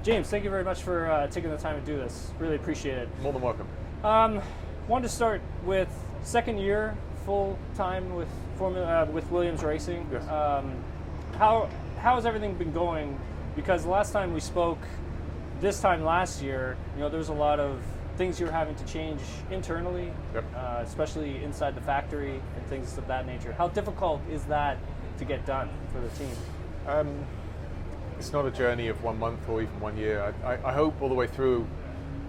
James, thank you very much for taking the time to do this. Really appreciate it. More than welcome. Wanted to start with second year full time with with Williams Racing. Yes. How has everything been going? Because the last time we spoke, this time last year, there was a lot of things you were having to change internally, Yep. Especially inside the factory and things of that nature. How difficult is that to get done for the team? It's not a journey of 1 month or even 1 year. I hope all the way through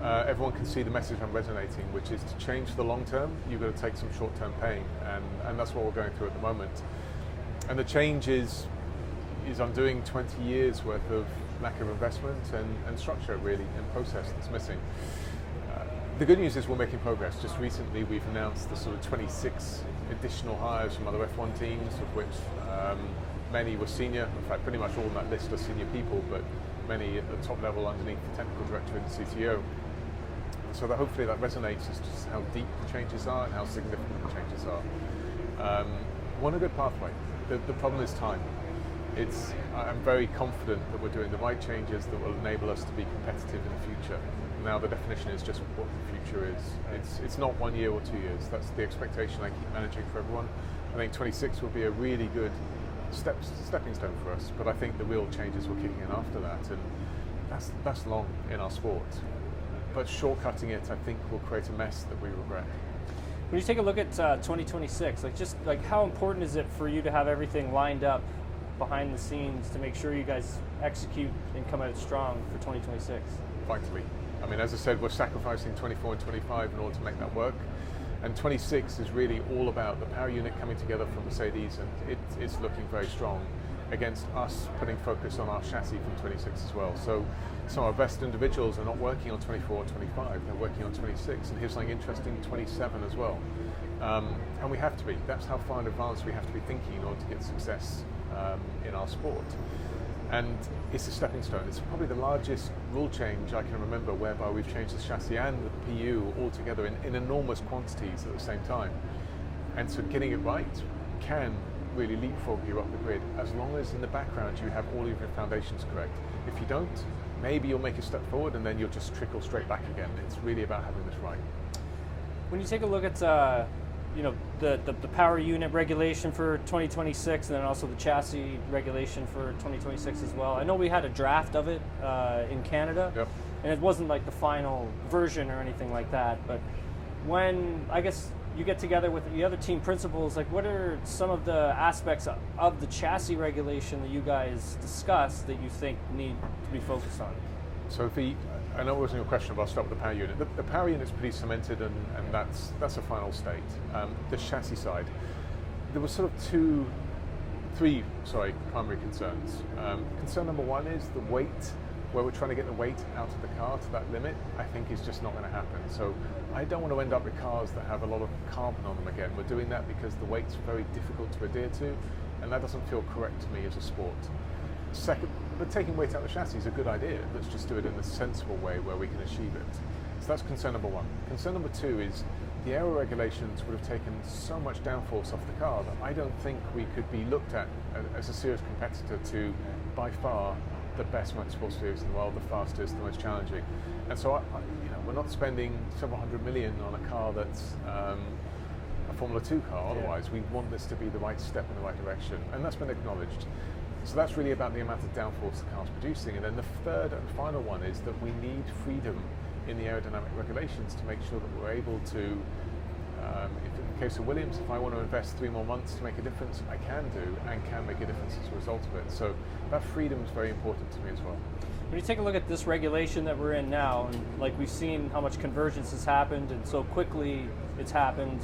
everyone can see the message I'm resonating, which is to change for the long term, you've got to take some short-term pain, and that's what we're going through at the moment. And the change is undoing 20 years worth of lack of investment and structure, really, and process that's missing. The good news is we're making progress. Just recently we've announced the sort of 26 additional hires from other F1 teams, of which many were senior. In fact, pretty much all on that list are senior people, but many at the top level underneath the technical director and the CTO. So that hopefully that resonates as just how deep the changes are and how significant the changes are. We're on a good pathway. The problem is time. I'm very confident that we're doing the right changes that will enable us to be competitive in the future. Now the definition is just what the future is. It's not 1 year or 2 years. That's the expectation I keep managing for everyone. I think 26 will be a really good stepping stone for us, but I think the real changes were kicking in after that, and that's long in our sport. But shortcutting it, I think, will create a mess that we regret. When you take a look at 2026, like how important is it for you to have everything lined up behind the scenes to make sure you guys execute and come out strong for 2026? Vitally. I mean, as I said, we're sacrificing 24 and 25 in order to make that work. And 26 is really all about the power unit coming together from Mercedes, and it's looking very strong against us putting focus on our chassis from 26 as well. So some of our best individuals are not working on 24 or 25, they're working on 26, and here's something interesting, 27 as well. And we have to be. That's how far in advance we have to be thinking in order to get success in our sport. And it's a stepping stone. It's probably the largest rule change I can remember whereby we've changed the chassis and the PU all together in enormous quantities at the same time. And so getting it right can really leapfrog you up the grid, as long as in the background you have all of your foundations correct. If you don't, maybe you'll make a step forward and then you'll just trickle straight back again. It's really about having this right. When you take a look at the power unit regulation for 2026, and then also the chassis regulation for 2026 as well. I know we had a draft of it in Canada, Yep. and it wasn't like the final version or anything like that, but when, I guess, you get together with the other team principals, like what are some of the aspects of the chassis regulation that you guys discussed that you think need to be focused on? So I know it wasn't your question, but I'll start with the power unit. The power unit's pretty cemented, and that's a final state. The chassis side, there were sort of three primary concerns. Concern number one is the weight, where we're trying to get the weight out of the car to that limit, I think is just not going to happen. So I don't want to end up with cars that have a lot of carbon on them again. We're doing that because the weight's very difficult to adhere to, and that doesn't feel correct to me as a sport. Second, but taking weight out of the chassis is a good idea. Let's just do it in a sensible way where we can achieve it. So that's concern number one. Concern number two is the aero regulations would have taken so much downforce off the car that I don't think we could be looked at as a serious competitor to, by far, the best motorsport series in the world, the fastest, the most challenging. And so we're not spending several $100 million on a car that's a Formula 2 car. Otherwise, we want this to be the right step in the right direction, and that's been acknowledged. So that's really about the amount of downforce the car's producing. And then the third and final one is that we need freedom in the aerodynamic regulations to make sure that we're able to, in the case of Williams, if I want to invest 3 more months to make a difference, I can do, and can make a difference as a result of it. So that freedom is very important to me as well. When you take a look at this regulation that we're in now, and like we've seen how much convergence has happened and so quickly it's happened,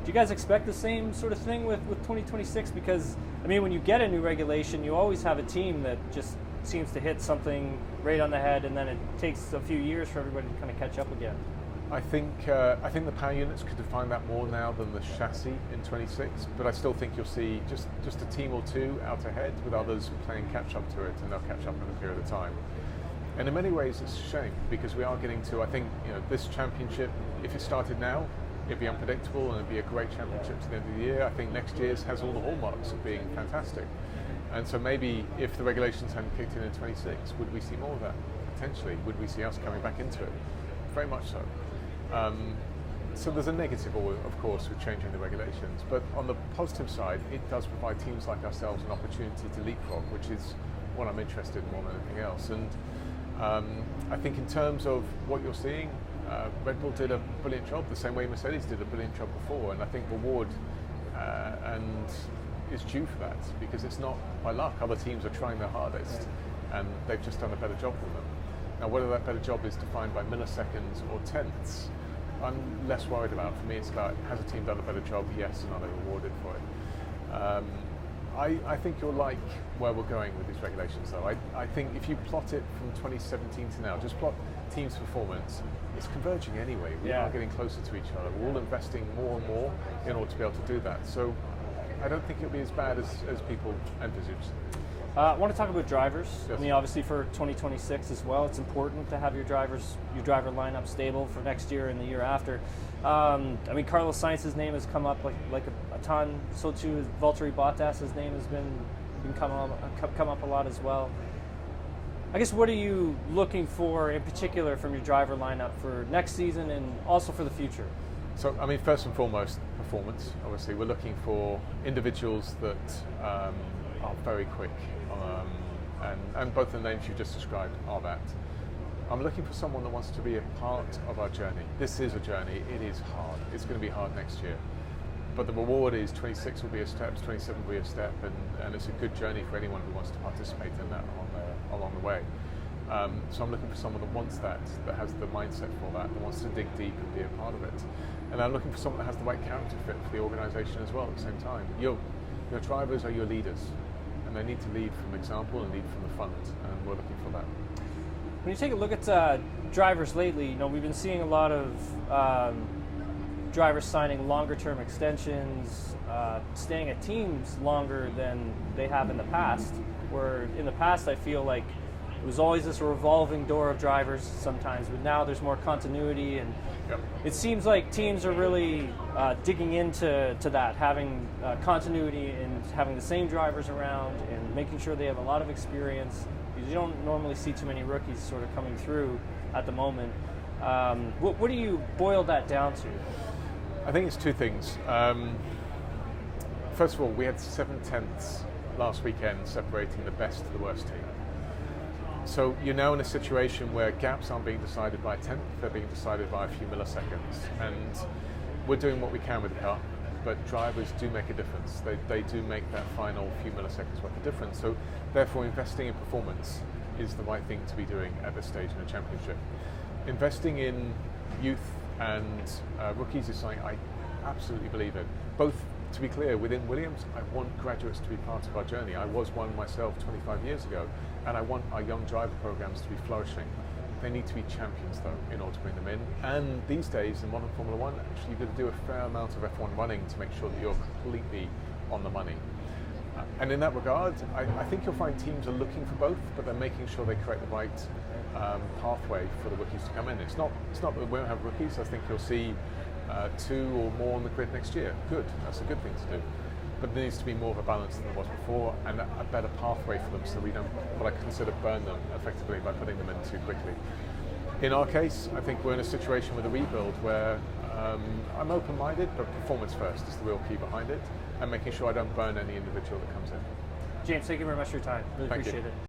do you guys expect the same sort of thing with 2026? Because, I mean, when you get a new regulation, you always have a team that just seems to hit something right on the head, and then it takes a few years for everybody to kind of catch up again. I think the power units could define that more now than the chassis in 26, but I still think you'll see just a team or two out ahead, with others playing catch up to it, and they'll catch up in a period of time. And in many ways it's a shame, because we are getting to, I think, this championship, if it started now, it'd be unpredictable and it'd be a great championship to the end of the year. I think next year's has all the hallmarks of being fantastic. And so maybe if the regulations hadn't kicked in 26, would we see more of that? potentially. Would we see us coming back into it? Very much so. So there's a negative, of course, with changing the regulations, but on the positive side, it does provide teams like ourselves an opportunity to leapfrog, which is what I'm interested in more than anything else. And I think in terms of what you're seeing, Red Bull did a brilliant job, the same way Mercedes did a brilliant job before, and I think reward and is due for that, because it's not by luck. Other teams are trying their hardest, and they've just done a better job than them. Now, whether that better job is defined by milliseconds or tenths, I'm less worried about. For me, it's about, has a team done a better job? Yes, and are they rewarded for it? I think you'll like where we're going with these regulations, though. I think if you plot it from 2017 to now, just plot teams' performance, it's converging anyway. We are getting closer to each other. We're all investing more and more in order to be able to do that. So I don't think it'll be as bad as people envisage. I want to talk about drivers. Yes. I mean, obviously for 2026 as well, it's important to have your driver lineup stable for next year and the year after. I mean, Carlos Sainz's name has come up like a ton. So too, Valtteri Bottas's name has been come up a lot as well. I guess, what are you looking for in particular from your driver lineup for next season and also for the future? So, I mean, first and foremost, performance. Obviously, we're looking for individuals that are very quick, and both the names you just described are that. I'm looking for someone that wants to be a part of our journey. This is a journey. It is hard. It's going to be hard next year. But the reward is 26 will be a step, 27 will be a step, and it's a good journey for anyone who wants to participate in that along the way. So I'm looking for someone that wants that has the mindset for that wants to dig deep and be a part of it. And I'm looking for someone that has the right character fit for the organisation as well at the same time. Your drivers are your leaders, and they need to lead from example and lead from the front, and we're looking for that. When you take a look at drivers lately, we've been seeing a lot of drivers signing longer-term extensions, staying at teams longer than they have in the past. Where in the past, I feel like it was always this revolving door of drivers sometimes, but now there's more continuity, and it seems like teams are really digging into that, having continuity and having the same drivers around and making sure they have a lot of experience. You don't normally see too many rookies sort of coming through at the moment. What do you boil that down to? I think it's two things. First of all, we had 7/10 last weekend separating the best to the worst team. So you're now in a situation where gaps aren't being decided by a tenth, they're being decided by a few milliseconds. And we're doing what we can with the car, but drivers do make a difference. They do make that final few milliseconds worth of difference. So therefore, investing in performance is the right thing to be doing at this stage in a championship. Investing in youth and rookies is something I absolutely believe in. Both, to be clear, within Williams, I want graduates to be part of our journey. I was one myself 25 years ago, and I want our young driver programs to be flourishing. They need to be champions, though, in order to bring them in. And these days, in modern Formula One, actually you've got to do a fair amount of F1 running to make sure that you're completely on the money. And in that regard, I think you'll find teams are looking for both, but they're making sure they create the right pathway for the rookies to come in. It's not that we won't have rookies. I think you'll see 2 or more on the grid next year. Good, that's a good thing to do. But there needs to be more of a balance than there was before, and a better pathway for them, so we don't, what I consider, burn them effectively by putting them in too quickly. In our case, I think we're in a situation with a rebuild where I'm open-minded, but performance first is the real key behind it, and making sure I don't burn any individual that comes in. James, thank you very much for your time. Really appreciate it.